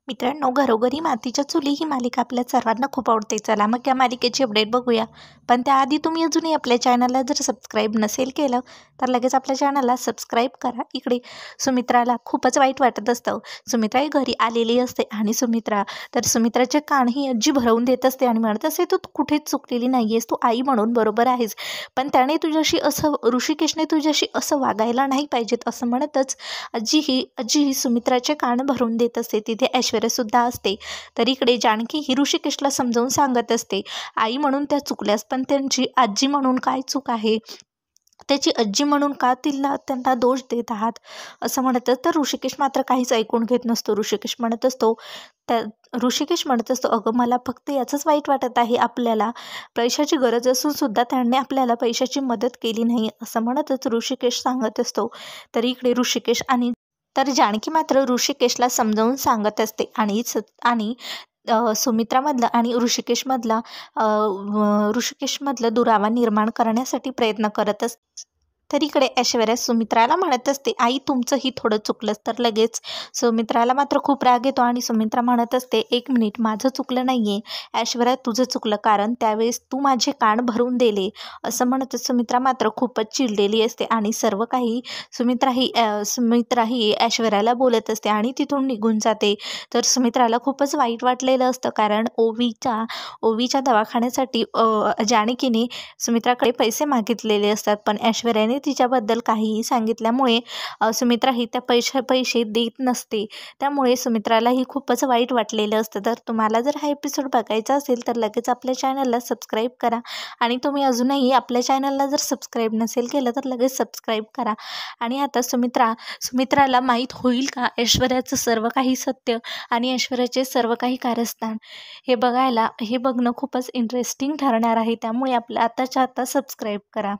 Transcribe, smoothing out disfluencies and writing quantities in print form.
मित्रांनो, घरोघरी मातीच्या चुली ही मालिका आपल्या सर्वांना खूप आवडते. चला मग या मालिकेची अपडेट बघूया. पण त्याआधी तुम्ही अजूनही आपल्या चॅनलला जर सबस्क्राईब नसेल केलं तर लगेच आपल्या चॅनलला सबस्क्राईब करा. इकडे सुमित्राला खूपच वाईट वाटत असतं. सुमित्रा ही घरी आलेली असते आणि सुमित्राचे कान ही आजी भरवून देत असते आणि म्हणत असते, तू कुठेच चुकलेली नाही आहेस, तू आई म्हणून बरोबर आहेस. पण ऋषिकेशने तुझ्याशी असं वागायला नाही पाहिजेत असं म्हणतच आजी ही सुमित्राचे कान भरून देत असते. तिथे ऐश्वर्यासुद्धा असते. तर इकडे जानकी ही ऋषिकेशला समजावून सांगत असते, आई म्हणून त्या चुकल्यास, पण त्यांची आजी म्हणून काय चूक आहे, त्याची आजी म्हणून का त्यांना दोष देत आहात असं म्हणतं. तर ऋषिकेश मात्र काहीच ऐकून घेत नसतो. ऋषिकेश म्हणत असतो, अगं मला फक्त याचंच वाईट वाटत आहे, आपल्याला पैशाची गरज असून सुद्धा त्यांनी आपल्याला पैशाची मदत केली नाही असं म्हणतच ऋषिकेश सांगत असतो. तर इकडे जानकी मात्र ऋषिकेशला समजावून सांगत असते आणि सुमित्रामधलं आणि ऋषिकेशमधलं दुरावा निर्माण करण्यासाठी प्रयत्न करत असते. तर इकडे ऐश्वर्या सुमित्राला म्हणत असते, आई तुमचंही थोडं चुकलंच. तर लगेच सुमित्राला मात्र खूप राग येतो आणि सुमित्रा म्हणत असते, एक मिनिट, माझं चुकलं नाही आहे ऐश्वर्या, तुझं चुकलं, कारण त्यावेळेस तू माझे कान भरून दिले असं म्हणतच सुमित्रा मात्र खूपच चिडलेली असते आणि सर्व काही सुमित्राही ऐश्वर्याला बोलत असते आणि तिथून निघून जाते. तर सुमित्राला खूपच वाईट वाटलेलं असतं, कारण ओवीच्या दवाखान्यासाठी जानकीने सुमित्राकडे पैसे मागितलेले असतात, पण ऐश्वर्याने तिच्याबद्दल काहीही सांगितल्यामुळे सुमित्रा ही त्या पैसे देत नसते. त्यामुळे सुमित्रालाही खूपच वाईट वाटलेलं असतं. तर तुम्हाला जर हा एपिसोड बघायचा असेल तर लगेच आपल्या चॅनलला सबस्क्राईब करा आणि तुम्ही अजूनही आपल्या चॅनलला जर सबस्क्राईब नसेल केलं तर लगेच सबस्क्राईब करा. आणि आता सुमित्राला माहीत होईल का ऐश्वर्याचं सर्व काही सत्य आणि ऐश्वर्याचे सर्व काही कारस्थान, हे बघणं खूपच इंटरेस्टिंग ठरणार आहे. त्यामुळे आपल्या आताच्या आता सबस्क्राईब करा.